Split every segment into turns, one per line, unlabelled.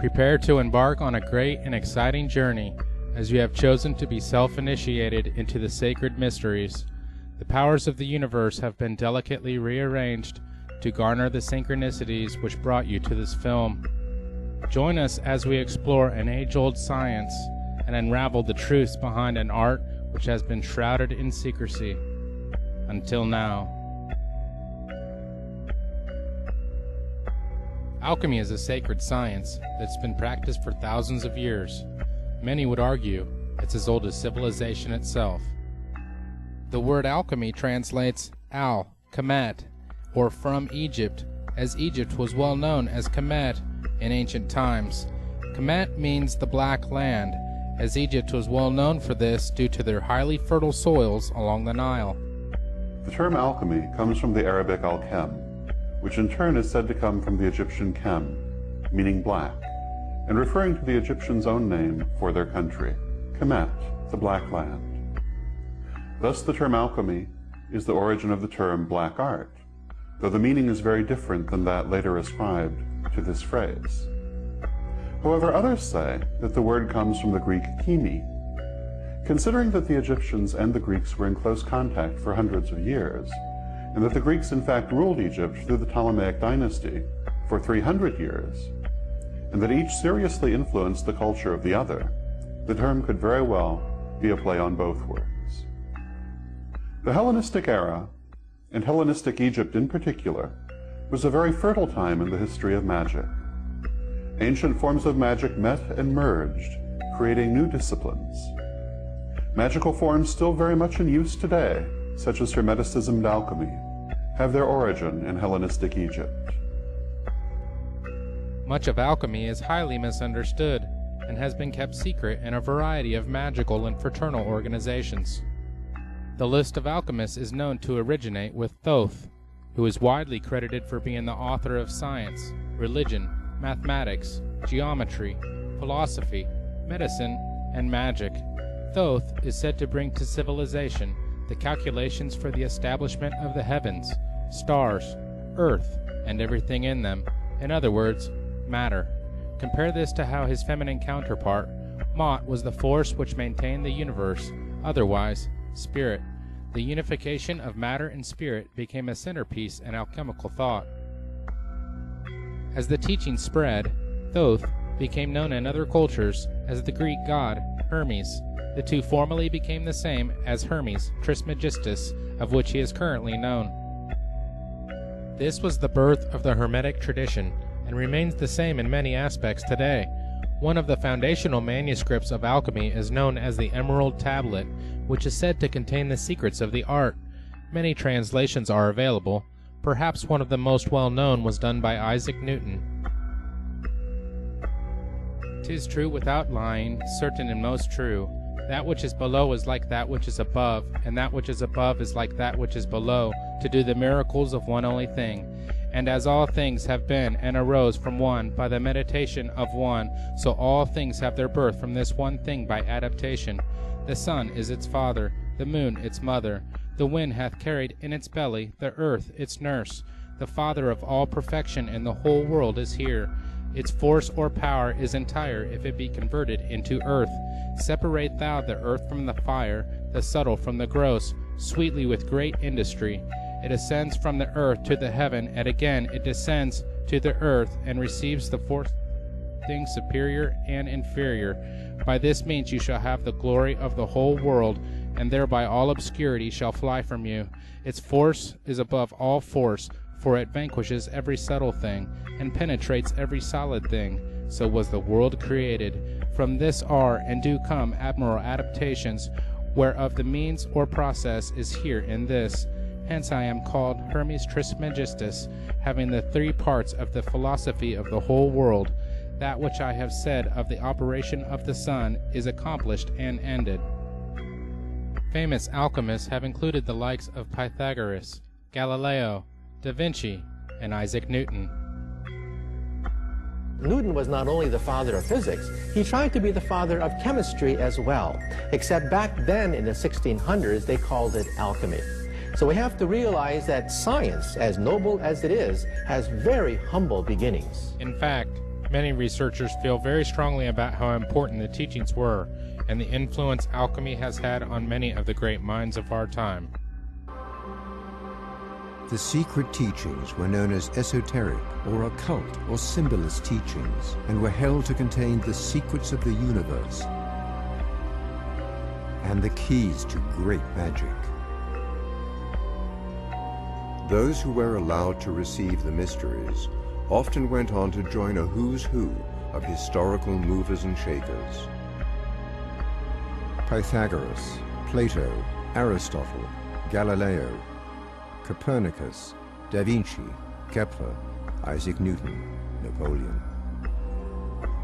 Prepare to embark on a great and exciting journey, as you have chosen to be self-initiated into the sacred mysteries. The powers of the universe have been delicately rearranged to garner the synchronicities which brought you to this film. Join us as we explore an age-old science and unravel the truths behind an art which has been shrouded in secrecy. Until now. Alchemy is a sacred science that's been practiced for thousands of years. Many would argue it's as old as civilization itself. The word alchemy translates al, Kemet, or from Egypt, as Egypt was well known as Kemet in ancient times. Kemet means the Black Land, as Egypt was well known for this due to their highly fertile soils along the Nile.
The term alchemy comes from the Arabic al-Chem, which in turn is said to come from the Egyptian Chem, meaning black, and referring to the Egyptians' own name for their country, Kemet, the Black Land. Thus the term alchemy is the origin of the term black art, though the meaning is very different than that later ascribed to this phrase. However, others say that the word comes from the Greek chemi. Considering that the Egyptians and the Greeks were in close contact for hundreds of years, and that the Greeks in fact ruled Egypt through the Ptolemaic dynasty for 300 years, and that each seriously influenced the culture of the other, the term could very well be a play on both words. The Hellenistic era, and Hellenistic Egypt in particular, was a very fertile time in the history of magic. Ancient forms of magic met and merged, creating new disciplines. Magical forms still very much in use today, such as Hermeticism and alchemy, have their origin in Hellenistic Egypt.
Much of alchemy is highly misunderstood and has been kept secret in a variety of magical and fraternal organizations. The list of alchemists is known to originate with Thoth, who is widely credited for being the author of science, religion, mathematics, geometry, philosophy, medicine, and magic. Thoth is said to bring to civilization the calculations for the establishment of the heavens, stars, earth, and everything in them. In other words, matter. Compare this to how his feminine counterpart, Mot, was the force which maintained the universe, otherwise, spirit. The unification of matter and spirit became a centerpiece in alchemical thought. As the teaching spread, Thoth became known in other cultures as the Greek god Hermes. The two formally became the same as Hermes Trismegistus, of which he is currently known. This was the birth of the Hermetic tradition, and remains the same in many aspects today. One of the foundational manuscripts of alchemy is known as the Emerald Tablet, which is said to contain the secrets of the art. Many translations are available. Perhaps one of the most well-known was done by Isaac Newton. "'Tis true without lying, certain and most true. That which is below is like that which is above, and that which is above is like that which is below, to do the miracles of one only thing. And as all things have been and arose from one by the meditation of one, so all things have their birth from this one thing by adaptation. The sun is its father, the moon its mother. The wind hath carried in its belly, the earth its nurse. The father of all perfection in the whole world is here. Its force or power is entire if it be converted into earth. Separate thou the earth from the fire, the subtle from the gross, sweetly with great industry. It ascends from the earth to the heaven, and again it descends to the earth, and receives the fourth things superior and inferior. By this means you shall have the glory of the whole world, and thereby all obscurity shall fly from you. Its force is above all force, for it vanquishes every subtle thing, and penetrates every solid thing. So was the world created. From this are and do come admirable adaptations, whereof the means or process is here in this. Hence I am called Hermes Trismegistus, having the three parts of the philosophy of the whole world. That which I have said of the operation of the sun is accomplished and ended." Famous alchemists have included the likes of Pythagoras, Galileo, Da Vinci, and Isaac Newton.
Newton was not only the father of physics, he tried to be the father of chemistry as well. Except back then in the 1600s, they called it alchemy. So we have to realize that science, as noble as it is, has very humble beginnings.
In fact, Many researchers feel very strongly about how important the teachings were and the influence alchemy has had on many of the great minds of our time.
The secret teachings were known as esoteric or occult or symbolist teachings and were held to contain the secrets of the universe and the keys to great magic. Those who were allowed to receive the mysteries often went on to join a who's who of historical movers and shakers. Pythagoras, Plato, Aristotle, Galileo, Copernicus, Da Vinci, Kepler, Isaac Newton, Napoleon.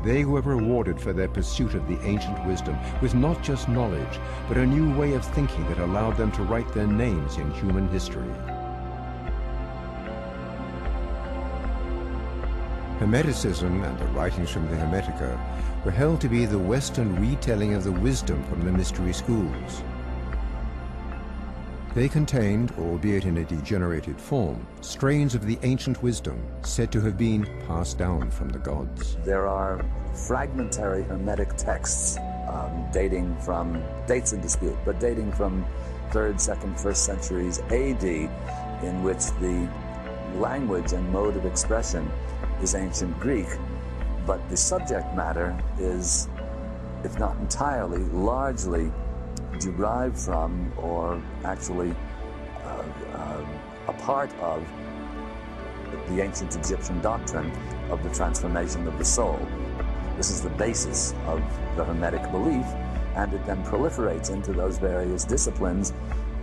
They were rewarded for their pursuit of the ancient wisdom with not just knowledge, but a new way of thinking that allowed them to write their names in human history. Hermeticism and the writings from the Hermetica were held to be the Western retelling of the wisdom from the mystery schools. They contained, albeit in a degenerated form, strains of the ancient wisdom said to have been passed down from the gods.
There are fragmentary Hermetic texts dating from, dates in dispute, but dating from 3rd, 2nd, 1st centuries AD, in which the language and mode of expression is ancient Greek, but the subject matter is, if not entirely, largely derived from, or actually a part of, the ancient Egyptian doctrine of the transformation of the soul. This is the basis of the Hermetic belief, and it then proliferates into those various disciplines,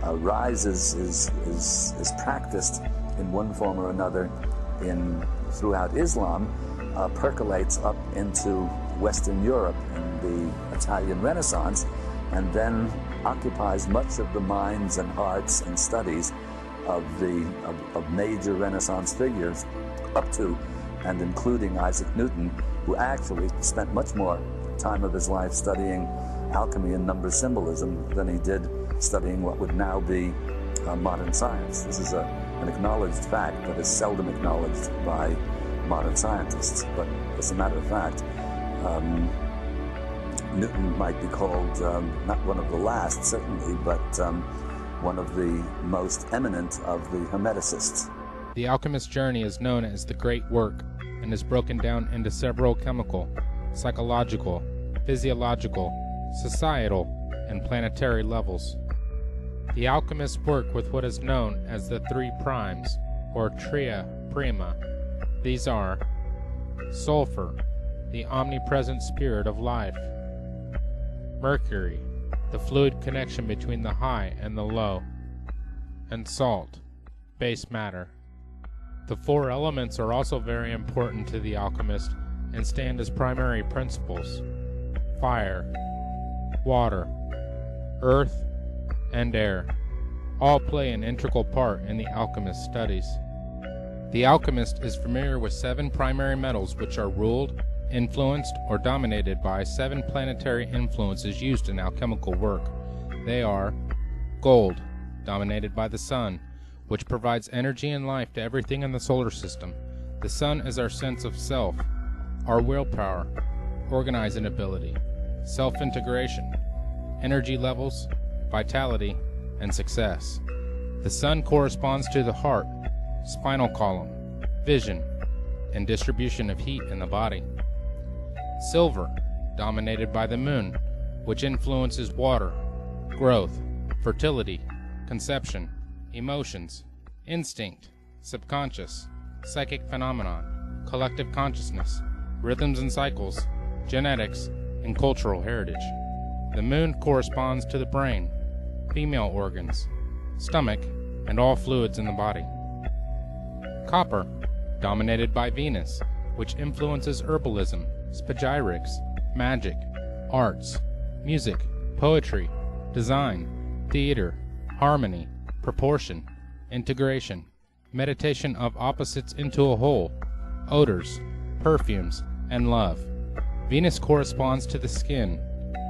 is practiced in one form or another throughout Islam, percolates up into Western Europe in the Italian Renaissance, and then occupies much of the minds and hearts and studies of major Renaissance figures, up to and including Isaac Newton, who actually spent much more time of his life studying alchemy and number symbolism than he did studying what would now be modern science. This is an acknowledged fact that is seldom acknowledged by modern scientists, but as a matter of fact, Newton might be called not one of the last, certainly, but one of the most eminent of the Hermeticists.
The alchemist's journey is known as the Great Work and is broken down into several chemical, psychological, physiological, societal, and planetary levels. The alchemists work with what is known as the 3 primes, or tria prima. These are sulfur, the omnipresent spirit of life; mercury, the fluid connection between the high and the low; and salt, base matter. The 4 elements are also very important to the alchemist and stand as primary principles: fire, water, earth, and air. All play an integral part in the alchemist's studies. The alchemist is familiar with 7 primary metals which are ruled, influenced, or dominated by 7 planetary influences used in alchemical work. They are gold, dominated by the sun, which provides energy and life to everything in the solar system. The sun is our sense of self, our willpower, organizing ability, self-integration, energy levels, vitality, and success. The sun corresponds to the heart, spinal column, vision, and distribution of heat in the body. Silver, dominated by the moon, which influences water, growth, fertility, conception, emotions, instinct, subconscious, psychic phenomenon, collective consciousness, rhythms and cycles, genetics, and cultural heritage. The moon corresponds to the brain, female organs, stomach, and all fluids in the body. Copper, dominated by Venus, which influences herbalism, spagyrics, magic, arts, music, poetry, design, theater, harmony, proportion, integration, meditation of opposites into a whole, odors, perfumes, and love. Venus corresponds to the skin,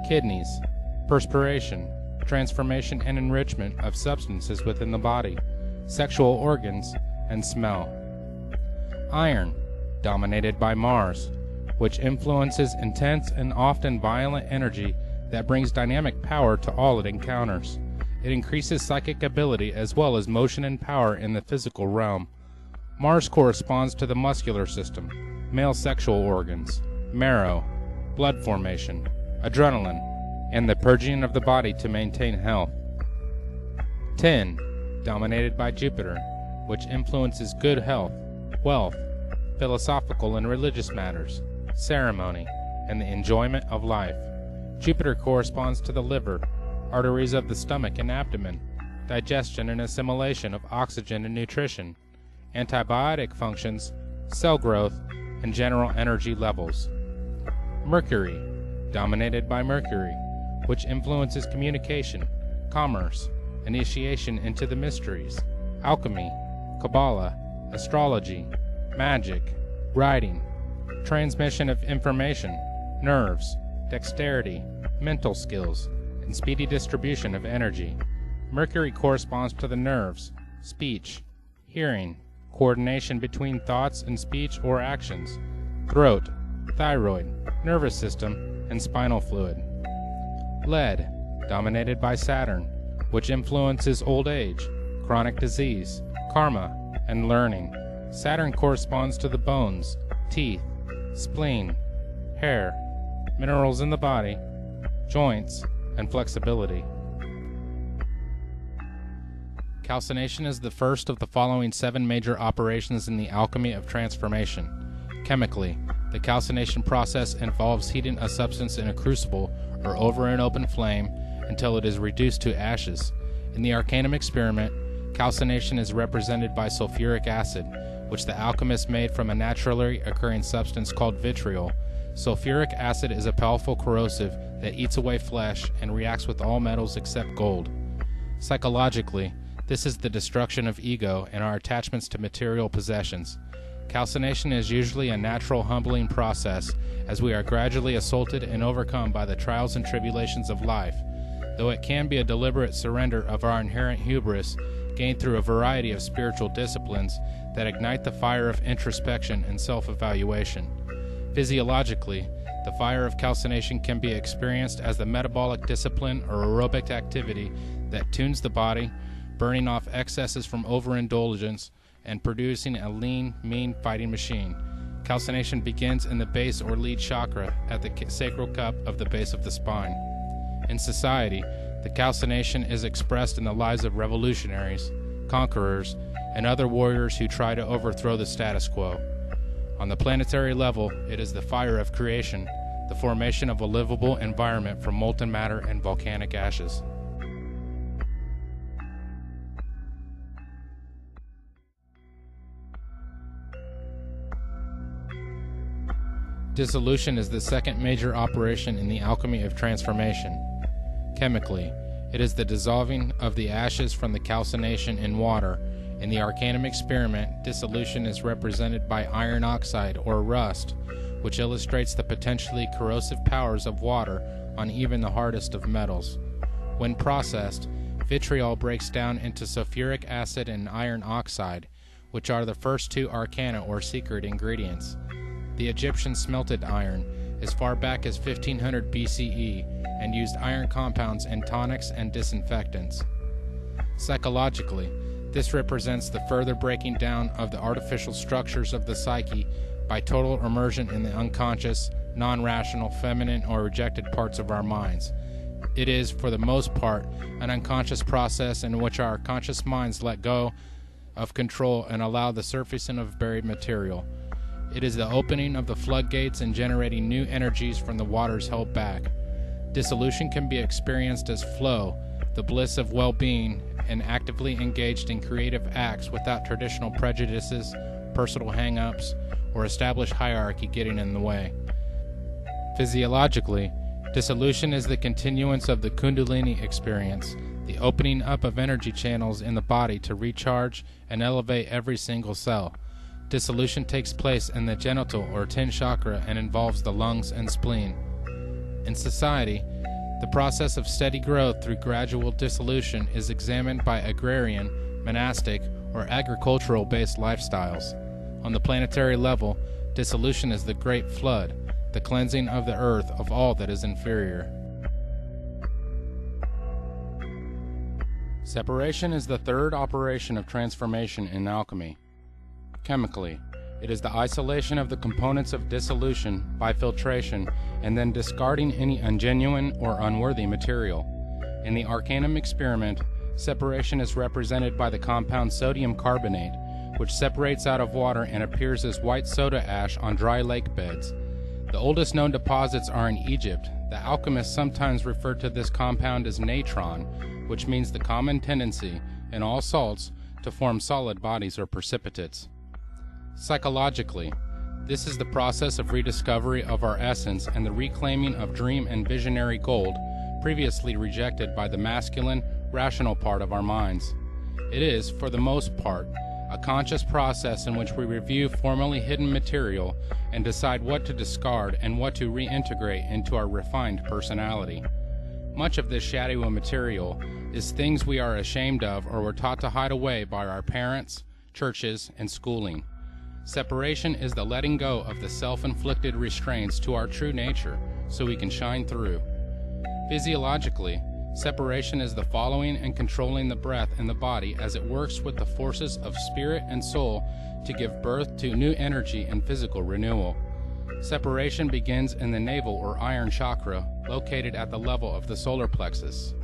kidneys, perspiration, transformation and enrichment of substances within the body, sexual organs, and smell. Iron, dominated by Mars, which influences intense and often violent energy that brings dynamic power to all it encounters. It increases psychic ability as well as motion and power in the physical realm. Mars corresponds to the muscular system, male sexual organs, marrow, blood formation, adrenaline, and the purging of the body to maintain health. 10. Dominated by Jupiter, which influences good health, wealth, philosophical and religious matters, ceremony, and the enjoyment of life. Jupiter corresponds to the liver, arteries of the stomach and abdomen, digestion and assimilation of oxygen and nutrition, antibiotic functions, cell growth, and general energy levels. Mercury, dominated by Mercury, which influences communication, commerce, initiation into the mysteries, alchemy, Kabbalah, astrology, magic, writing, transmission of information, nerves, dexterity, mental skills, and speedy distribution of energy. Mercury corresponds to the nerves, speech, hearing, coordination between thoughts and speech or actions, throat, thyroid, nervous system, and spinal fluid. Lead, dominated by Saturn, which influences old age, chronic disease, karma, and learning. Saturn corresponds to the bones, teeth, spleen, hair, minerals in the body, joints, and flexibility. Calcination is the first of the following 7 major operations in the alchemy of transformation. Chemically, the calcination process involves heating a substance in a crucible or over an open flame until it is reduced to ashes. In the Arcanum experiment, calcination is represented by sulfuric acid, which the alchemist made from a naturally occurring substance called vitriol. Sulfuric acid is a powerful corrosive that eats away flesh and reacts with all metals except gold. Psychologically, this is the destruction of ego and our attachments to material possessions. Calcination is usually a natural humbling process as we are gradually assaulted and overcome by the trials and tribulations of life, though it can be a deliberate surrender of our inherent hubris gained through a variety of spiritual disciplines that ignite the fire of introspection and self-evaluation. Physiologically, the fire of calcination can be experienced as the metabolic discipline or aerobic activity that tunes the body, burning off excesses from overindulgence and producing a lean, mean fighting machine. Calcination begins in the base or lead chakra at the sacral cup of the base of the spine. In society, the calcination is expressed in the lives of revolutionaries, conquerors, and other warriors who try to overthrow the status quo. On the planetary level, it is the fire of creation, the formation of a livable environment from molten matter and volcanic ashes. Dissolution is the second major operation in the alchemy of transformation. Chemically, it is the dissolving of the ashes from the calcination in water. In the Arcanum experiment, dissolution is represented by iron oxide or rust, which illustrates the potentially corrosive powers of water on even the hardest of metals. When processed, vitriol breaks down into sulfuric acid and iron oxide, which are the first 2 arcana or secret ingredients. The Egyptians smelted iron as far back as 1500 BCE and used iron compounds in tonics and disinfectants. Psychologically, this represents the further breaking down of the artificial structures of the psyche by total immersion in the unconscious, non-rational, feminine, or rejected parts of our minds. It is, for the most part, an unconscious process in which our conscious minds let go of control and allow the surfacing of buried material. It is the opening of the floodgates and generating new energies from the waters held back. Dissolution can be experienced as flow, the bliss of well-being, and actively engaged in creative acts without traditional prejudices, personal hang-ups, or established hierarchy getting in the way. Physiologically, dissolution is the continuance of the Kundalini experience, the opening up of energy channels in the body to recharge and elevate every single cell. Dissolution takes place in the genital or 10 chakra and involves the lungs and spleen. In society, the process of steady growth through gradual dissolution is examined by agrarian, monastic, or agricultural-based lifestyles. On the planetary level, dissolution is the great flood, the cleansing of the earth of all that is inferior. Separation is the third operation of transformation in alchemy. Chemically, it is the isolation of the components of dissolution by filtration and then discarding any ungenuine or unworthy material. In the Arcanum experiment, separation is represented by the compound sodium carbonate, which separates out of water and appears as white soda ash on dry lake beds. The oldest known deposits are in Egypt. The alchemists sometimes refer to this compound as natron, which means the common tendency in all salts to form solid bodies or precipitates. Psychologically, this is the process of rediscovery of our essence and the reclaiming of dream and visionary gold previously rejected by the masculine, rational part of our minds. It is, for the most part, a conscious process in which we review formerly hidden material and decide what to discard and what to reintegrate into our refined personality. Much of this shadowy material is things we are ashamed of or were taught to hide away by our parents, churches, and schooling. Separation is the letting go of the self-inflicted restraints to our true nature so we can shine through. Physiologically, separation is the following and controlling the breath in the body as it works with the forces of spirit and soul to give birth to new energy and physical renewal. Separation begins in the navel or iron chakra, located at the level of the solar plexus.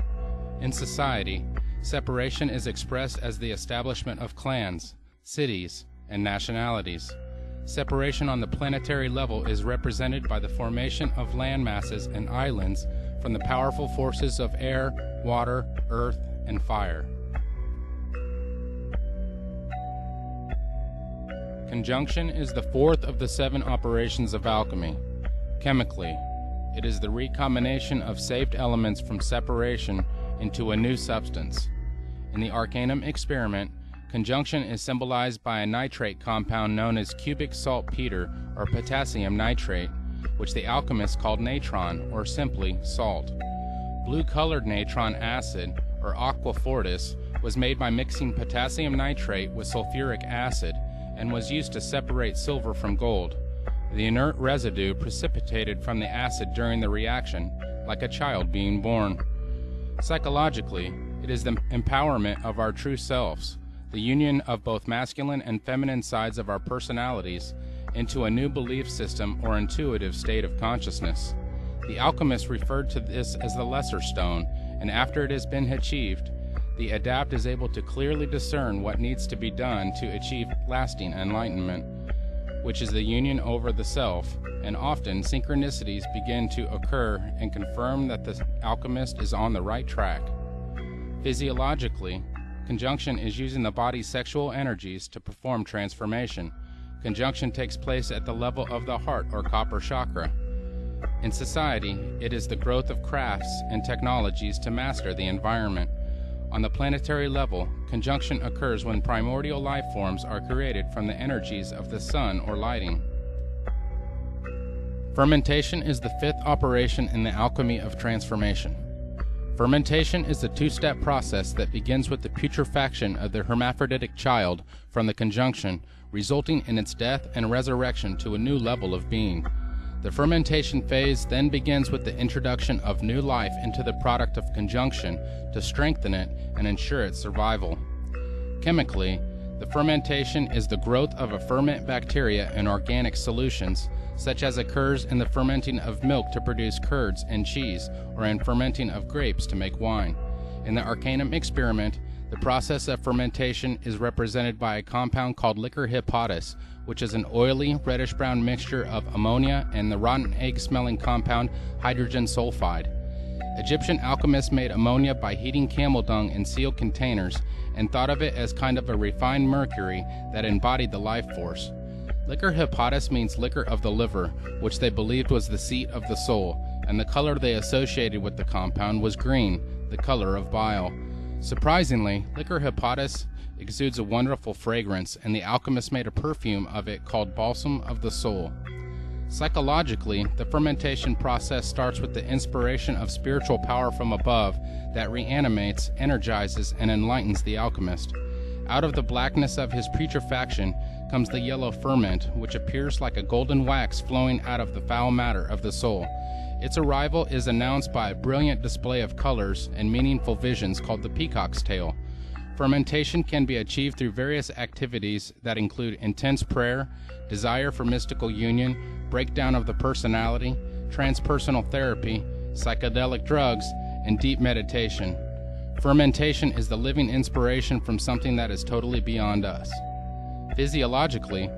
In society, separation is expressed as the establishment of clans, cities, and nationalities. Separation on the planetary level is represented by the formation of land masses and islands from the powerful forces of air, water, earth, and fire. Conjunction is the fourth of the 7 operations of alchemy. Chemically, it is the recombination of saved elements from separation into a new substance. In the Arcanum experiment, conjunction is symbolized by a nitrate compound known as cubic saltpeter or potassium nitrate, which the alchemists called natron, or simply salt. Blue-colored natron acid, or aqua fortis, was made by mixing potassium nitrate with sulfuric acid and was used to separate silver from gold. The inert residue precipitated from the acid during the reaction, like a child being born. Psychologically, it is the empowerment of our true selves, the union of both masculine and feminine sides of our personalities into a new belief system or intuitive state of consciousness. The alchemists referred to this as the lesser stone, and after it has been achieved, the adept is able to clearly discern what needs to be done to achieve lasting enlightenment, which is the union over the self, and often synchronicities begin to occur and confirm that the alchemist is on the right track. Physiologically, conjunction is using the body's sexual energies to perform transformation. Conjunction takes place at the level of the heart or copper chakra. In society, it is the growth of crafts and technologies to master the environment. On the planetary level, conjunction occurs when primordial life forms are created from the energies of the sun or lighting. Fermentation is the 5th operation in the alchemy of transformation. Fermentation is a 2-step process that begins with the putrefaction of the hermaphroditic child from the conjunction, resulting in its death and resurrection to a new level of being. The fermentation phase then begins with the introduction of new life into the product of conjunction to strengthen it and ensure its survival. Chemically, the fermentation is the growth of a ferment bacteria in organic solutions, such as occurs in the fermenting of milk to produce curds and cheese, or in fermenting of grapes to make wine. In the Arcanum experiment, the process of fermentation is represented by a compound called liquor hepatis, which is an oily, reddish-brown mixture of ammonia and the rotten egg-smelling compound hydrogen sulfide. Egyptian alchemists made ammonia by heating camel dung in sealed containers and thought of it as kind of a refined mercury that embodied the life force. Liquor hepatis means liquor of the liver, which they believed was the seat of the soul, and the color they associated with the compound was green, the color of bile. Surprisingly, liquor hepatis exudes a wonderful fragrance, and the alchemists made a perfume of it called balsam of the soul. Psychologically, the fermentation process starts with the inspiration of spiritual power from above that reanimates, energizes, and enlightens the alchemist. Out of the blackness of his putrefaction comes the yellow ferment, which appears like a golden wax flowing out of the foul matter of the soul. Its arrival is announced by a brilliant display of colors and meaningful visions called the peacock's tail. Fermentation can be achieved through various activities that include intense prayer, desire for mystical union, breakdown of the personality, transpersonal therapy, psychedelic drugs, and deep meditation. Fermentation is the living inspiration from something that is totally beyond us. Physiologically,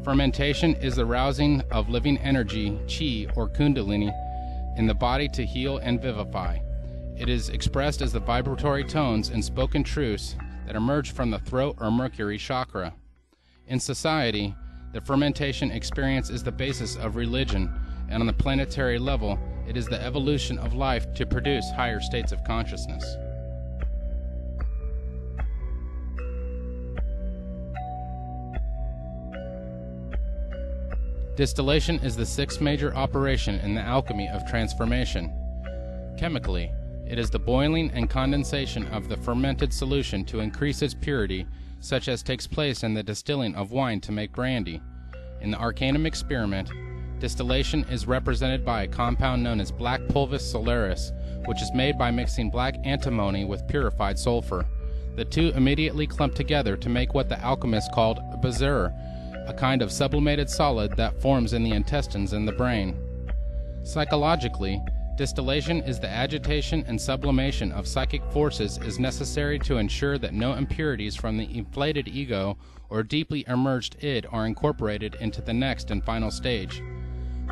fermentation is the rousing of living energy, chi or kundalini, in the body to heal and vivify. It is expressed as the vibratory tones and spoken truths that emerge from the throat or Mercury chakra. In society, the fermentation experience is the basis of religion, and on the planetary level, it is the evolution of life to produce higher states of consciousness. Distillation is the sixth major operation in the alchemy of transformation. Chemically, it is the boiling and condensation of the fermented solution to increase its purity, such as takes place in the distilling of wine to make brandy. In the Arcanum experiment, distillation is represented by a compound known as black pulvis solaris, which is made by mixing black antimony with purified sulfur. The two immediately clump together to make what the alchemists called a bezoar, a kind of sublimated solid that forms in the intestines and the brain. Psychologically, distillation is the agitation and sublimation of psychic forces is necessary to ensure that no impurities from the inflated ego or deeply emerged id are incorporated into the next and final stage.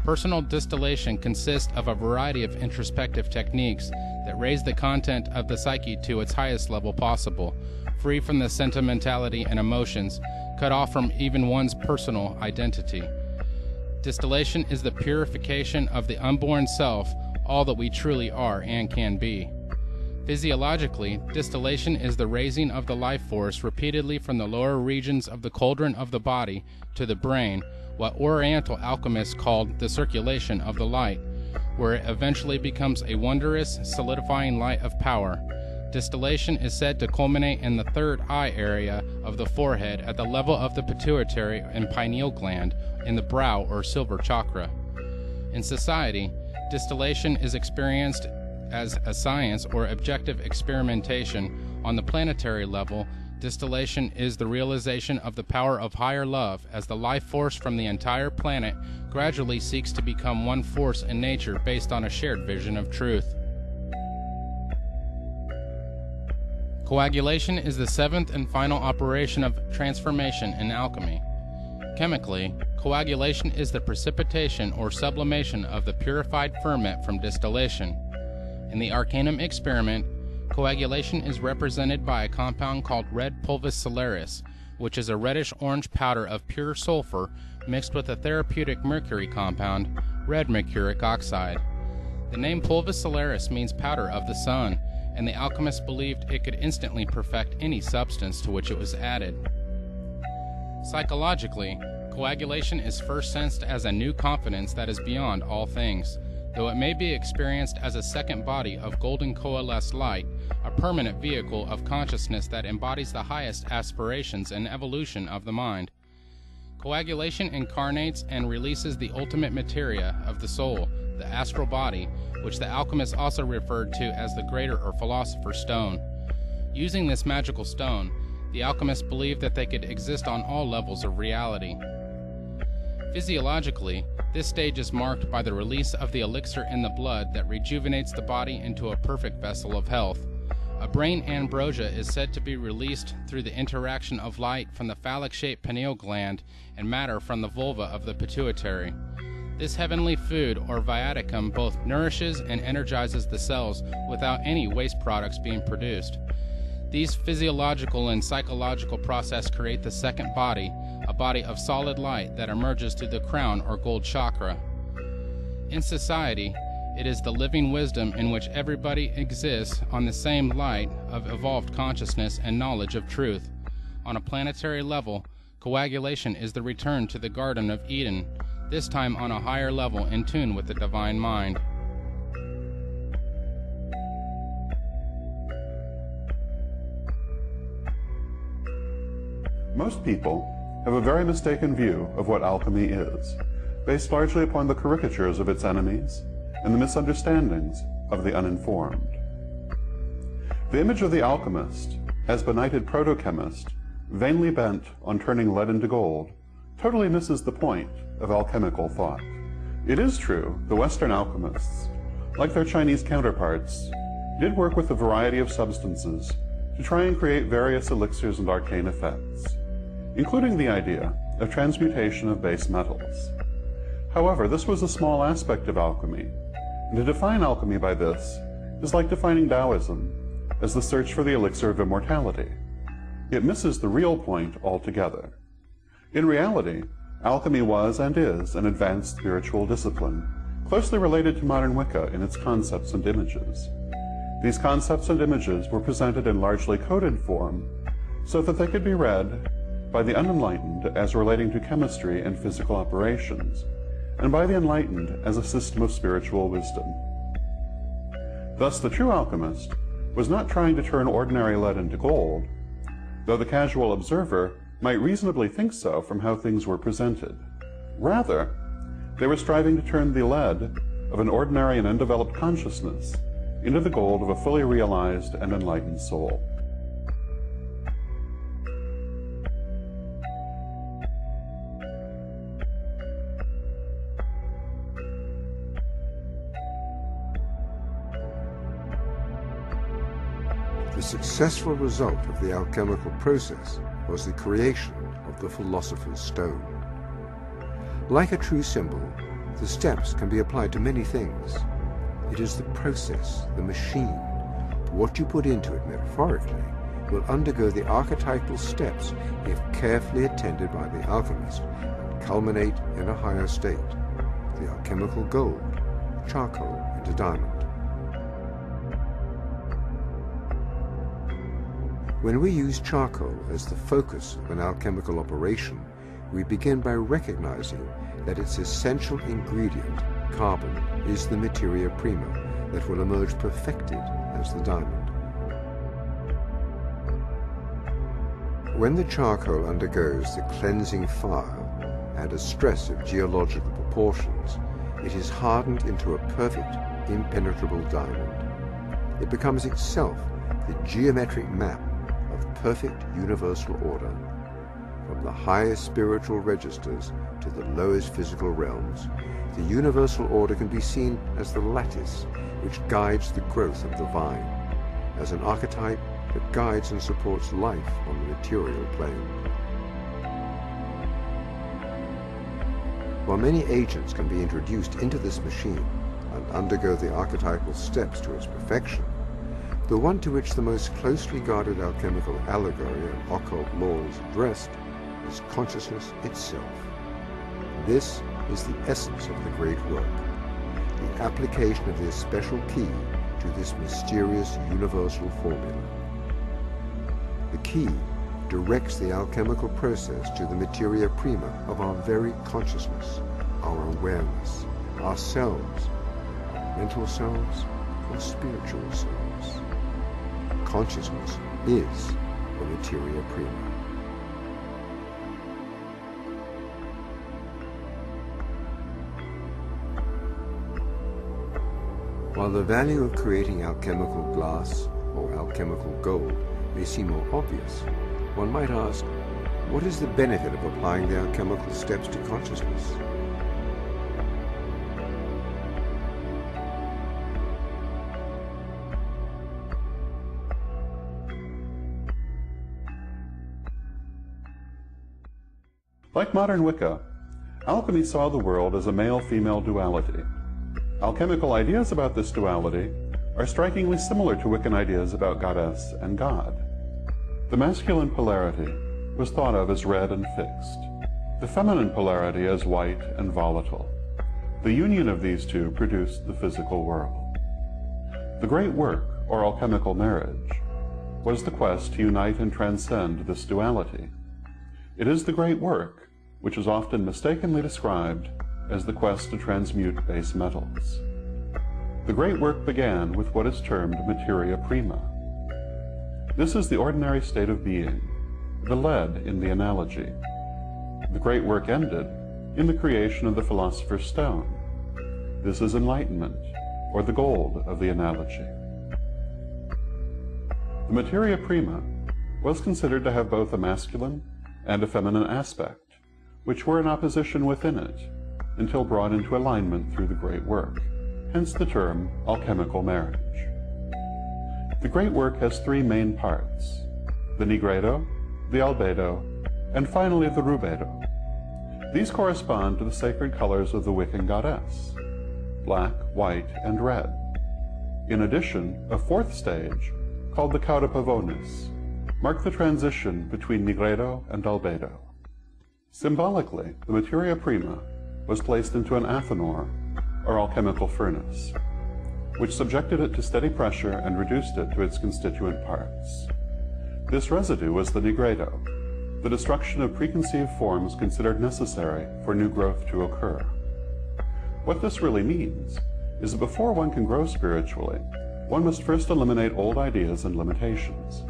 Personal distillation consists of a variety of introspective techniques that raise the content of the psyche to its highest level possible, free from the sentimentality and emotions, cut off from even one's personal identity. Distillation is the purification of the unborn self, all that we truly are and can be. Physiologically, distillation is the raising of the life force repeatedly from the lower regions of the cauldron of the body to the brain, what Oriental alchemists called the circulation of the light, where it eventually becomes a wondrous, solidifying light of power. Distillation is said to culminate in the third eye area of the forehead at the level of the pituitary and pineal gland in the brow or silver chakra. In society, distillation is experienced as a science or objective experimentation. On the planetary level, distillation is the realization of the power of higher love as the life force from the entire planet gradually seeks to become one force in nature based on a shared vision of truth. Coagulation is the seventh and final operation of transformation in alchemy. Chemically, coagulation is the precipitation or sublimation of the purified ferment from distillation. In the Arcanum experiment, coagulation is represented by a compound called red pulvis solaris, which is a reddish-orange powder of pure sulfur mixed with a therapeutic mercury compound, red mercuric oxide. The name pulvis solaris means powder of the sun, and the alchemists believed it could instantly perfect any substance to which it was added. Psychologically, coagulation is first sensed as a new confidence that is beyond all things, though it may be experienced as a second body of golden coalesced light, a permanent vehicle of consciousness that embodies the highest aspirations and evolution of the mind. Coagulation incarnates and releases the ultimate materia of the soul, the astral body, which the alchemists also referred to as the greater or philosopher's stone. Using this magical stone, the alchemists believed that they could exist on all levels of reality. Physiologically, this stage is marked by the release of the elixir in the blood that rejuvenates the body into a perfect vessel of health. A brain ambrosia is said to be released through the interaction of light from the phallic-shaped pineal gland and matter from the vulva of the pituitary. This heavenly food, or viaticum, both nourishes and energizes the cells without any waste products being produced. These physiological and psychological processes create the second body, a body of solid light that emerges through the crown or gold chakra. In society, it is the living wisdom in which everybody exists on the same light of evolved consciousness and knowledge of truth. On a planetary level, coagulation is the return to the Garden of Eden, this time on a higher level in tune with the divine mind.
Most people have a very mistaken view of what alchemy is, based largely upon the caricatures of its enemies and the misunderstandings of the uninformed. The image of the alchemist, as benighted proto-chemist, vainly bent on turning lead into gold, totally misses the point of alchemical thought. It is true the Western alchemists, like their Chinese counterparts, did work with a variety of substances to try and create various elixirs and arcane effects, including the idea of transmutation of base metals. However, this was a small aspect of alchemy, and to define alchemy by this is like defining Taoism as the search for the elixir of immortality. It misses the real point altogether. In reality, alchemy was and is an advanced spiritual discipline, closely related to modern Wicca in its concepts and images. These concepts and images were presented in largely coded form so that they could be read by the unenlightened as relating to chemistry and physical operations, and by the enlightened as a system of spiritual wisdom. Thus, the true alchemist was not trying to turn ordinary lead into gold, though the casual observer might reasonably think so from how things were presented. Rather, they were striving to turn the lead of an ordinary and undeveloped consciousness into the gold of a fully realized and enlightened soul.
The successful result of the alchemical process was the creation of the philosopher's stone. Like a true symbol, the steps can be applied to many things. It is the process, the machine. What you put into it metaphorically will undergo the archetypal steps if carefully attended by the alchemist and culminate in a higher state, the alchemical gold, charcoal into diamond. When we use charcoal as the focus of an alchemical operation, we begin by recognizing that its essential ingredient, carbon, is the materia prima that will emerge perfected as the diamond. When the charcoal undergoes the cleansing fire and a stress of geological proportions, it is hardened into a perfect, impenetrable diamond. It becomes itself the geometric map of perfect universal order. From the highest spiritual registers to the lowest physical realms, the universal order can be seen as the lattice which guides the growth of the vine, as an archetype that guides and supports life on the material plane. While many agents can be introduced into this machine and undergo the archetypal steps to its perfection, the one to which the most closely guarded alchemical allegory and occult law is addressed is consciousness itself. This is the essence of the great work, the application of this special key to this mysterious universal formula. The key directs the alchemical process to the materia prima of our very consciousness, our awareness, ourselves, our mental selves, or spiritual selves. Consciousness is the materia prima. While the value of creating alchemical glass or alchemical gold may seem more obvious, one might ask, what is the benefit of applying the alchemical steps to consciousness?
Like modern Wicca, alchemy saw the world as a male-female duality. Alchemical ideas about this duality are strikingly similar to Wiccan ideas about goddess and god. The masculine polarity was thought of as red and fixed, the feminine polarity as white and volatile. The union of these two produced the physical world. The great work, or alchemical marriage, was the quest to unite and transcend this duality. It is the great work which is often mistakenly described as the quest to transmute base metals. The great work began with what is termed materia prima. This is the ordinary state of being, the lead in the analogy. The great work ended in the creation of the philosopher's stone. This is enlightenment, or the gold of the analogy. The materia prima was considered to have both a masculine and a feminine aspect, which were in opposition within it, until brought into alignment through the great work, hence the term alchemical marriage. The great work has three main parts: the nigredo, the albedo, and finally the rubedo. These correspond to the sacred colors of the Wiccan goddess: black, white, and red. In addition, a fourth stage, called the cauda pavonis, marked the transition between nigredo and albedo. Symbolically, the materia prima was placed into an athanor, or alchemical furnace, which subjected it to steady pressure and reduced it to its constituent parts. This residue was the nigredo, the destruction of preconceived forms considered necessary for new growth to occur. What this really means is that before one can grow spiritually, one must first eliminate old ideas and limitations.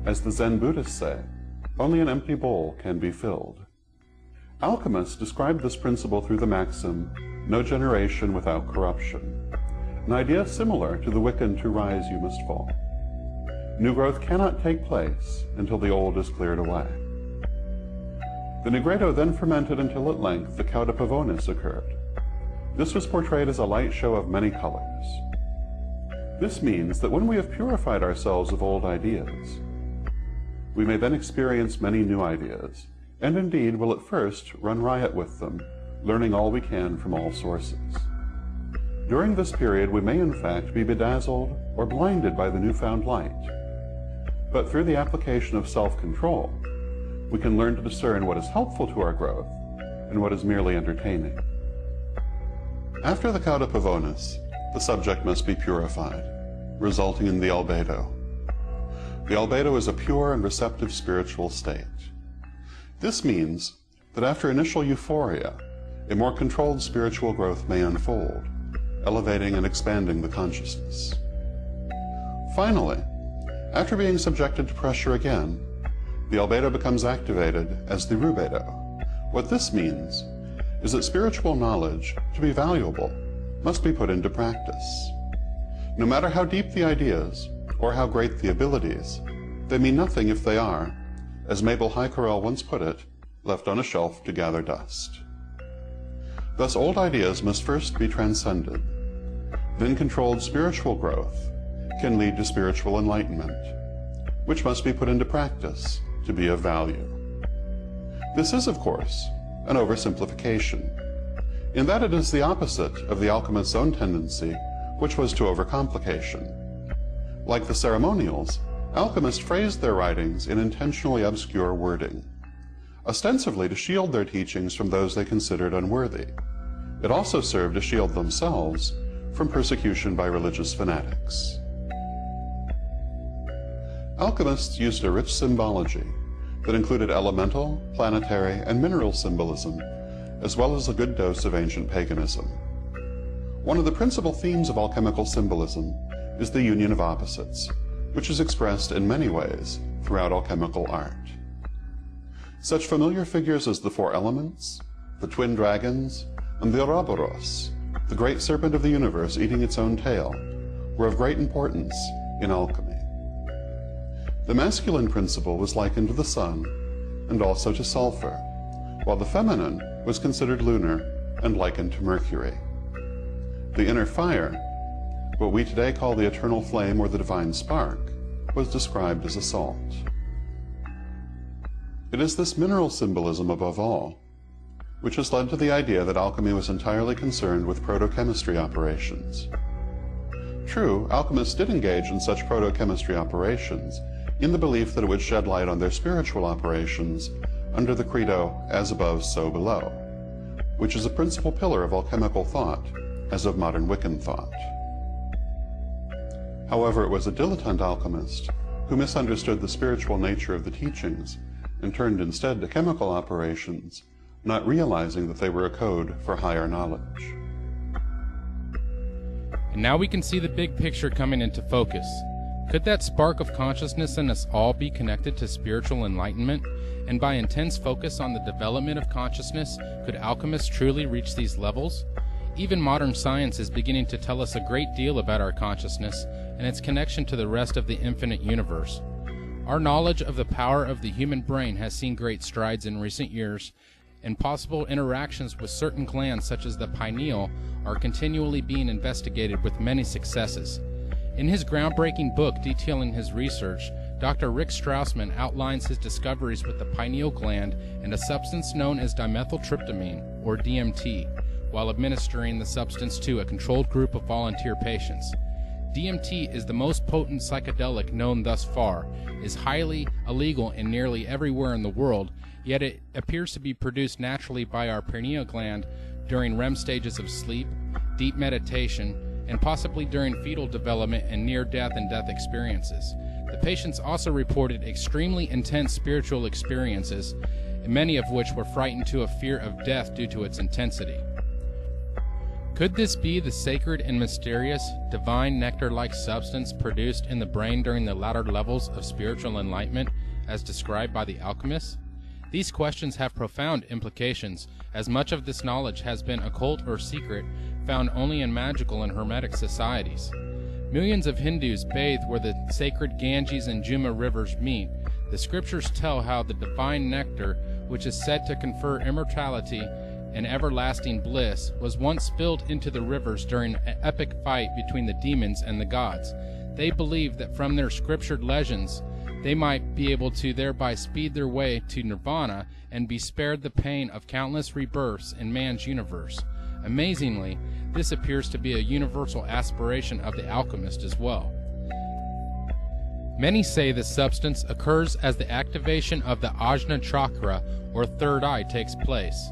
As the Zen Buddhists say, only an empty bowl can be filled. Alchemists described this principle through the maxim, "No generation without corruption," an idea similar to the Wiccan "to rise you must fall." New growth cannot take place until the old is cleared away. The nigredo then fermented until at length the cauda pavonis occurred. This was portrayed as a light show of many colors. This means that when we have purified ourselves of old ideas, we may then experience many new ideas, and indeed will at first run riot with them, learning all we can from all sources. During this period, we may in fact be bedazzled or blinded by the newfound light. But through the application of self-control, we can learn to discern what is helpful to our growth and what is merely entertaining. After the cauda pavonis, the subject must be purified, resulting in the albedo. The albedo is a pure and receptive spiritual state. This means that after initial euphoria, a more controlled spiritual growth may unfold, elevating and expanding the consciousness. Finally, after being subjected to pressure again, the albedo becomes activated as the rubedo. What this means is that spiritual knowledge, to be valuable, must be put into practice. No matter how deep the ideas, or how great the abilities, they mean nothing if they are, as Mabel Heikerel once put it, left on a shelf to gather dust. Thus old ideas must first be transcended. Then controlled spiritual growth can lead to spiritual enlightenment, which must be put into practice to be of value. This is, of course, an oversimplification, in that it is the opposite of the alchemist's own tendency, which was to overcomplication. Like the ceremonials, alchemists phrased their writings in intentionally obscure wording, ostensibly to shield their teachings from those they considered unworthy. It also served to shield themselves from persecution by religious fanatics. Alchemists used a rich symbology that included elemental, planetary, and mineral symbolism, as well as a good dose of ancient paganism. One of the principal themes of alchemical symbolism is the union of opposites, which is expressed in many ways throughout alchemical art. Such familiar figures as the four elements, the twin dragons, and the Ouroboros, the great serpent of the universe eating its own tail, were of great importance in alchemy. The masculine principle was likened to the sun and also to sulfur, while the feminine was considered lunar and likened to Mercury. The inner fire, what we today call the eternal flame or the divine spark, was described as a salt. It is this mineral symbolism above all which has led to the idea that alchemy was entirely concerned with protochemistry operations. True, alchemists did engage in such protochemistry operations in the belief that it would shed light on their spiritual operations under the credo, as above, so below, which is a principal pillar of alchemical thought, as of modern Wiccan thought. However, it was a dilettante alchemist who misunderstood the spiritual nature of the teachings and turned instead to chemical operations, not realizing that they were a code for higher knowledge.
And now we can see the big picture coming into focus. Could that spark of consciousness in us all be connected to spiritual enlightenment? And by intense focus on the development of consciousness, could alchemists truly reach these levels? Even modern science is beginning to tell us a great deal about our consciousness and its connection to the rest of the infinite universe. Our knowledge of the power of the human brain has seen great strides in recent years, and possible interactions with certain glands such as the pineal are continually being investigated with many successes. In his groundbreaking book detailing his research, Dr. Rick Strassman outlines his discoveries with the pineal gland and a substance known as dimethyltryptamine, or DMT, while administering the substance to a controlled group of volunteer patients. DMT is the most potent psychedelic known thus far, is highly illegal in nearly everywhere in the world, yet it appears to be produced naturally by our pineal gland during REM stages of sleep, deep meditation, and possibly during fetal development and near-death and death experiences. The patients also reported extremely intense spiritual experiences, many of which were frightened to a fear of death due to its intensity. Could this be the sacred and mysterious, divine nectar-like substance produced in the brain during the latter levels of spiritual enlightenment, as described by the alchemists? These questions have profound implications, as much of this knowledge has been occult or secret, found only in magical and hermetic societies. Millions of Hindus bathe where the sacred Ganges and Juma rivers meet. The scriptures tell how the divine nectar, which is said to confer immortality and everlasting bliss, was once spilled into the rivers during an epic fight between the demons and the gods. They believe that from their scriptured legends, they might be able to thereby speed their way to nirvana and be spared the pain of countless rebirths in man's universe. Amazingly, this appears to be a universal aspiration of the alchemist as well. Many say this substance occurs as the activation of the Ajna chakra, or third eye, takes place.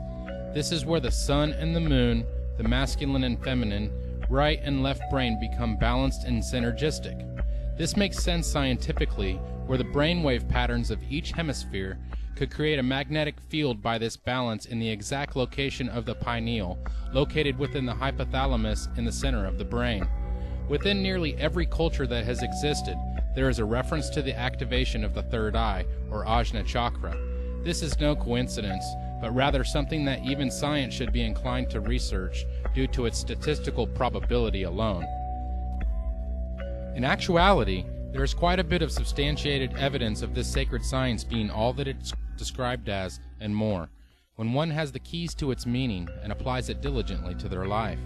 This is where the sun and the moon, the masculine and feminine, right and left brain become balanced and synergistic. This makes sense scientifically, where the brainwave patterns of each hemisphere could create a magnetic field by this balance in the exact location of the pineal, located within the hypothalamus in the center of the brain. Within nearly every culture that has existed, there is a reference to the activation of the third eye, or Ajna chakra. This is no coincidence, but rather something that even science should be inclined to research due to its statistical probability alone. In actuality, there is quite a bit of substantiated evidence of this sacred science being all that it's described as, and more, when one has the keys to its meaning and applies it diligently to their life.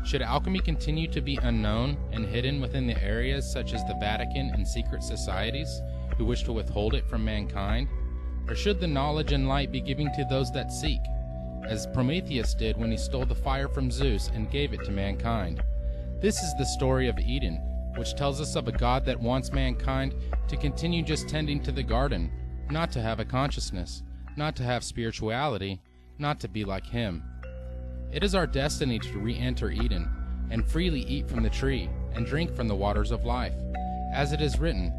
Should alchemy continue to be unknown and hidden within the areas such as the Vatican and secret societies who wish to withhold it from mankind? Or should the knowledge and light be given to those that seek, as Prometheus did when he stole the fire from Zeus and gave it to mankind? This is the story of Eden, which tells us of a God that wants mankind to continue just tending to the garden, not to have a consciousness, not to have spirituality, not to be like him. It is our destiny to re-enter Eden, and freely eat from the tree, and drink from the waters of life. As it is written,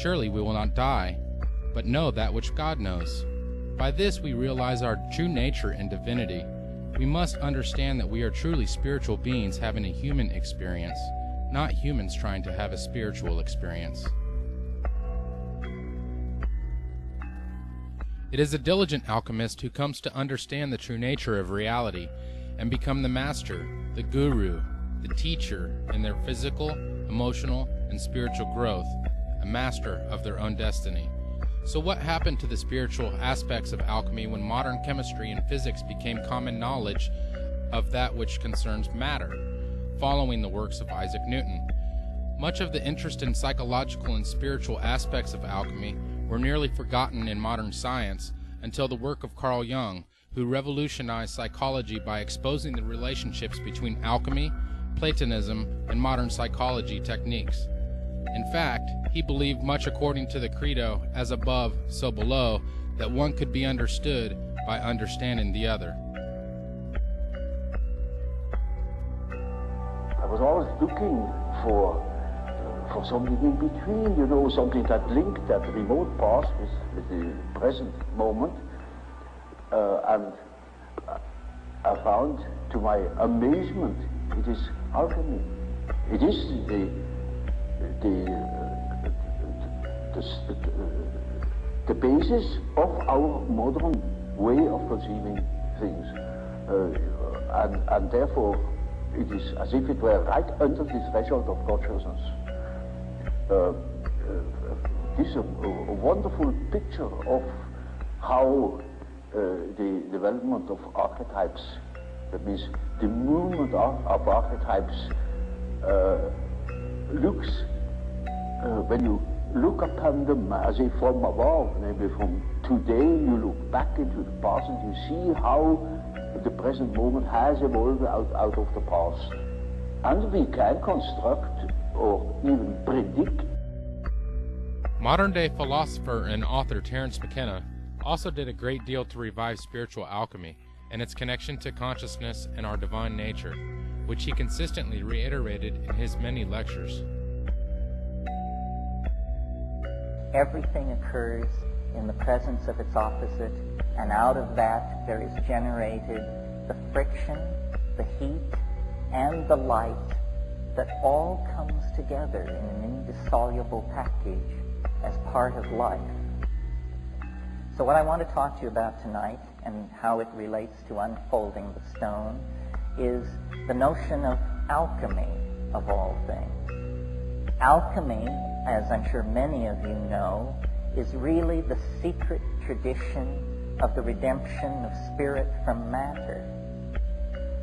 surely we will not die, but know that which God knows. By this we realize our true nature and divinity. We must understand that we are truly spiritual beings having a human experience, not humans trying to have a spiritual experience. It is a diligent alchemist who comes to understand the true nature of reality and become the master, the guru, the teacher in their physical, emotional, and spiritual growth, a master of their own destiny. So what happened to the spiritual aspects of alchemy when modern chemistry and physics became common knowledge of that which concerns matter, following the works of Isaac Newton? Much of the interest in psychological and spiritual aspects of alchemy were nearly forgotten in modern science until the work of Carl Jung, who revolutionized psychology by exposing the relationships between alchemy, Platonism, and modern psychology techniques. In fact, he believed, much according to the credo, as above, so below, that one could be understood by understanding the other.
I was always looking for something in between, you know, something that linked that remote past with the present moment. And I found, to my amazement, it is alchemy. It is the the basis of our modern way of conceiving things. And therefore, it is as if it were right under the threshold of consciousness. This is a wonderful picture of how the development of archetypes, that means the movement of archetypes, looks when you look upon them as if from above, maybe from today you look back into the past and you see how the present moment has evolved out of the past. And we can construct or even predict.
Modern-day philosopher and author Terence McKenna also did a great deal to revive spiritual alchemy and its connection to consciousness and our divine nature, which he consistently reiterated in his many lectures.
Everything occurs in the presence of its opposite, and out of that there is generated the friction, the heat, and the light that all comes together in an indissoluble package as part of life. So what I want to talk to you about tonight, and how it relates to unfolding the stone, is the notion of alchemy, of all things. Alchemy, as I'm sure many of you know, is really the secret tradition of the redemption of spirit from matter.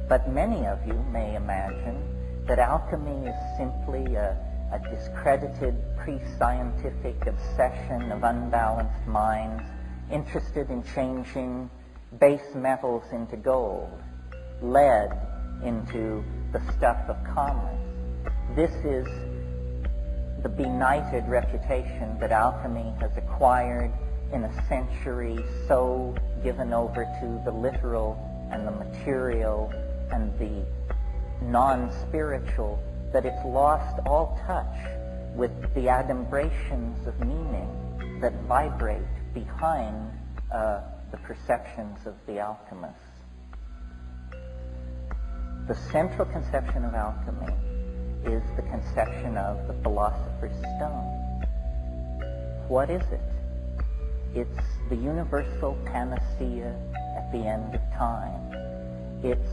But many of you may imagine that alchemy is simply a discredited pre-scientific obsession of unbalanced minds interested in changing base metals into gold, lead into the stuff of commerce. This is the benighted reputation that alchemy has acquired in a century so given over to the literal and the material and the non-spiritual that it's lost all touch with the adumbrations of meaning that vibrate behind the perceptions of the alchemists. The central conception of alchemy is the conception of the philosopher's stone. What is it? It's the universal panacea at the end of time. It's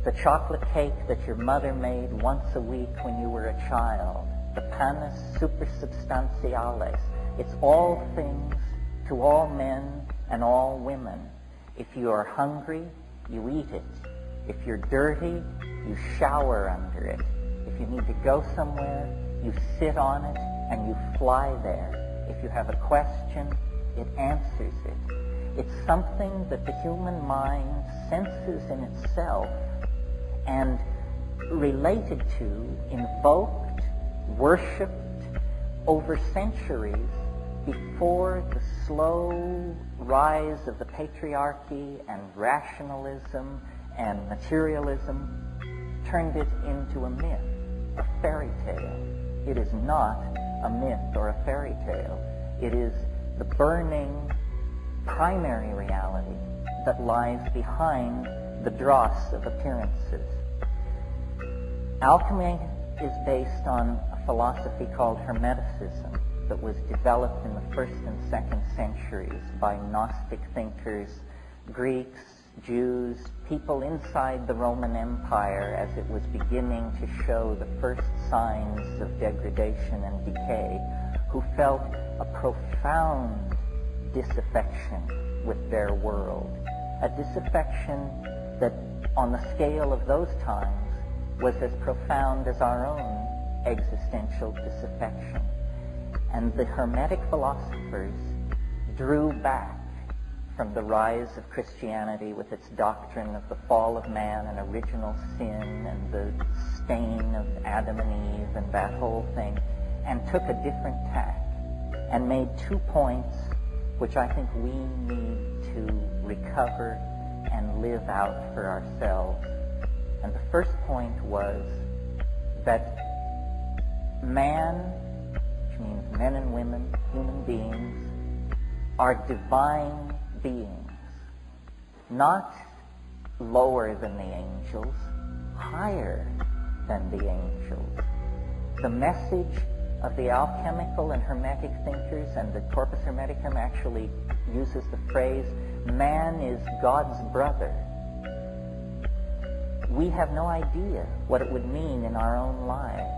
the chocolate cake that your mother made once a week when you were a child, the panis supersubstantialis. It's all things to all men and all women. If you are hungry, you eat it. If you're dirty, you shower under it. If you need to go somewhere, you sit on it and you fly there. If you have a question, it answers it. It's something that the human mind senses in itself and related to, invoked, worshipped over centuries before the slow rise of the patriarchy and rationalism and materialism turned it into a myth, a fairy tale. It is not a myth or a fairy tale. It is the burning primary reality that lies behind the dross of appearances. Alchemy is based on a philosophy called Hermeticism that was developed in the 1st and 2nd centuries by Gnostic thinkers, Greeks, Jews, people inside the Roman Empire as it was beginning to show the first signs of degradation and decay, who felt a profound disaffection with their world, a disaffection that on the scale of those times was as profound as our own existential disaffection. And the Hermetic philosophers drew back from the rise of Christianity with its doctrine of the fall of man and original sin and the stain of Adam and Eve and that whole thing, and took a different tack and made 2 points which I think we need to recover and live out for ourselves. And the first point was that man, which means men and women, human beings, are divine beings, not lower than the angels, higher than the angels. The message of the alchemical and hermetic thinkers, and the Corpus Hermeticum actually uses the phrase, man is God's brother. We have no idea what it would mean in our own lives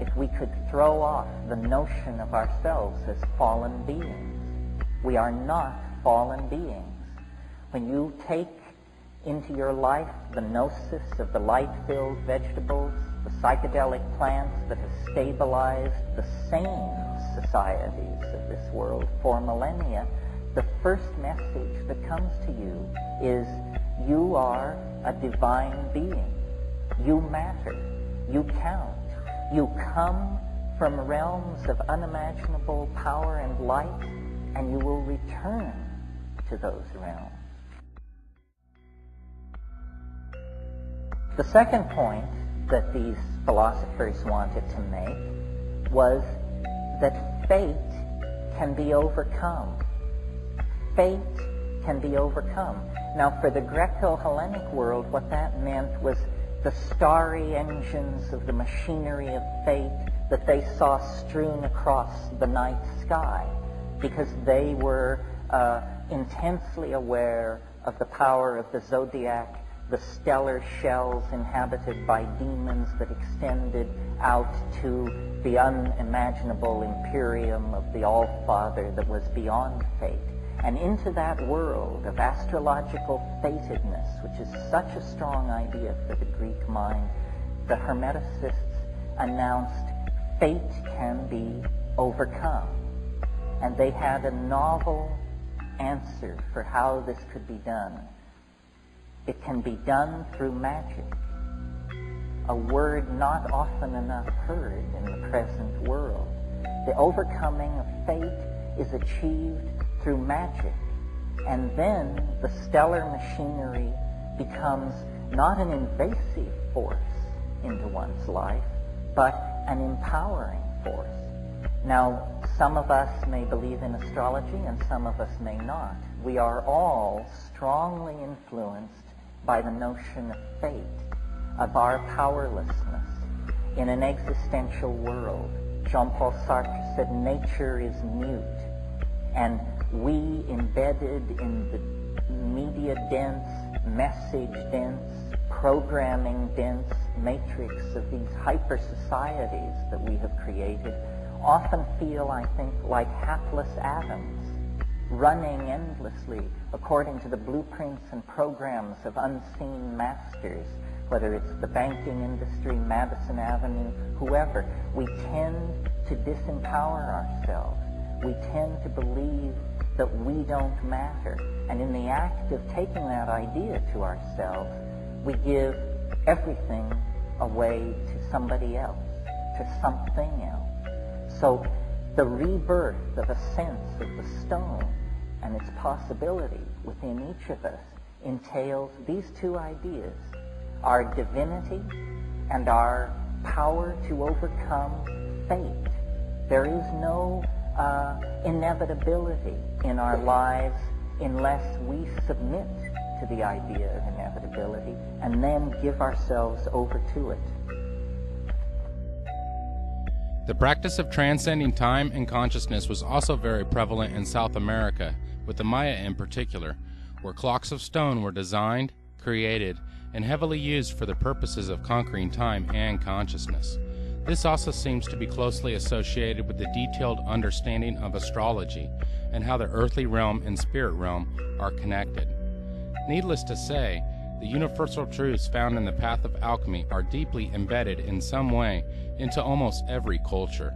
if we could throw off the notion of ourselves as fallen beings. We are not fallen beings. When you take into your life the gnosis of the light-filled vegetables, the psychedelic plants that have stabilized the sane societies of this world for millennia, the first message that comes to you is you are a divine being. You matter. You count. You come from realms of unimaginable power and light, and you will return to those realms. The second point that these philosophers wanted to make was that fate can be overcome. Fate can be overcome. Now, for the Greco-Hellenic world, what that meant was the starry engines of the machinery of fate that they saw strewn across the night sky, because they were intensely aware of the power of the zodiac, the stellar shells inhabited by demons that extended out to the unimaginable imperium of the All-Father that was beyond fate. And into that world of astrological fatedness, which is such a strong idea for the Greek mind, the Hermeticists announced fate can be overcome. And they had a novel answer for how this could be done. It can be done through magic, a word not often enough heard in the present world. The overcoming of fate is achieved through magic, and then the stellar machinery becomes not an invasive force into one's life, but an empowering force. Now, some of us may believe in astrology and some of us may not. We are all strongly influenced by the notion of fate, of our powerlessness in an existential world. Jean-Paul Sartre said nature is mute, and we, embedded in the media-dense, message-dense, programming-dense matrix of these hyper-societies that we have created, often feel, I think, like hapless atoms, running endlessly according to the blueprints and programs of unseen masters, whether it's the banking industry, Madison Avenue, whoever. We tend to disempower ourselves. We tend to believe that we don't matter. And in the act of taking that idea to ourselves, we give everything away to somebody else, to something else. So the rebirth of a sense of the stone and its possibility within each of us entails these two ideas: our divinity and our power to overcome fate. There is no inevitability in our lives unless we submit to the idea of inevitability and then give ourselves over to it.
The practice of transcending time and consciousness was also very prevalent in South America, with the Maya in particular, where clocks of stone were designed, created, and heavily used for the purposes of conquering time and consciousness. This also seems to be closely associated with the detailed understanding of astrology and how the earthly realm and spirit realm are connected. Needless to say, the universal truths found in the path of alchemy are deeply embedded in some way into almost every culture.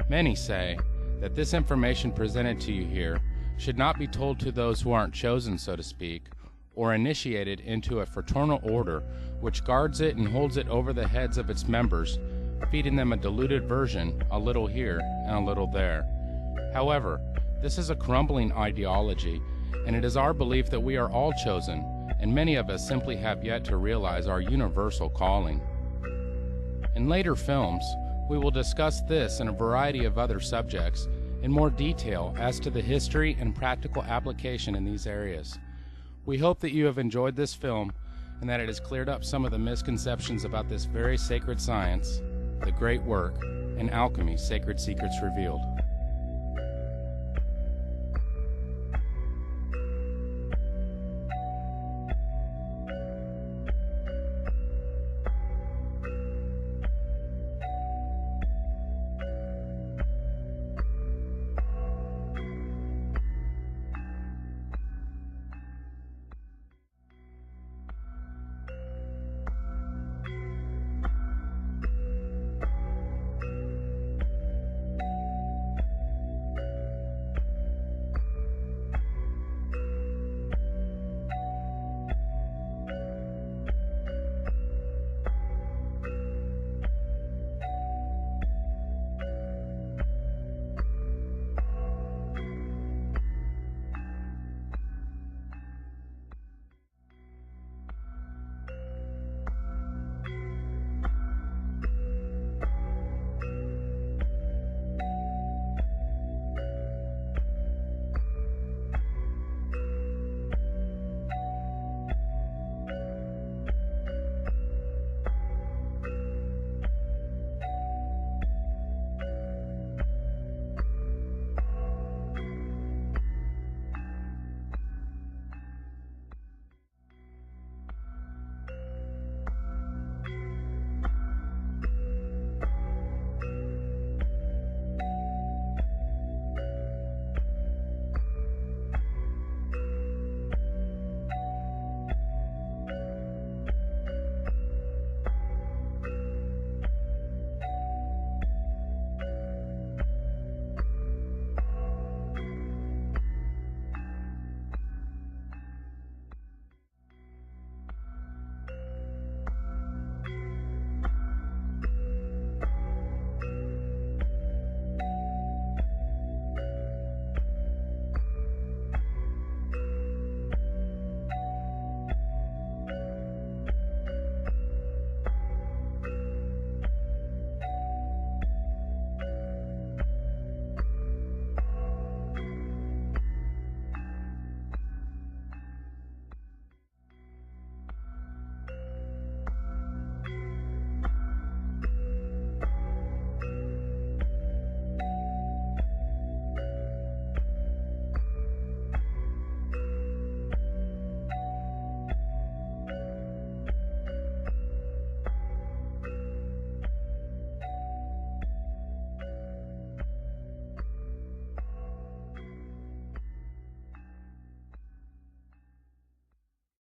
Many say that this information presented to you here should not be told to those who aren't chosen, so to speak, or initiated into a fraternal order which guards it and holds it over the heads of its members, feeding them a diluted version, a little here and a little there. However, this is a crumbling ideology, and it is our belief that we are all chosen, and many of us simply have yet to realize our universal calling. In later films, we will discuss this and a variety of other subjects in more detail as to the history and practical application in these areas. We hope that you have enjoyed this film and that it has cleared up some of the misconceptions about this very sacred science, the great work and Alchemy, Sacred Secrets Revealed.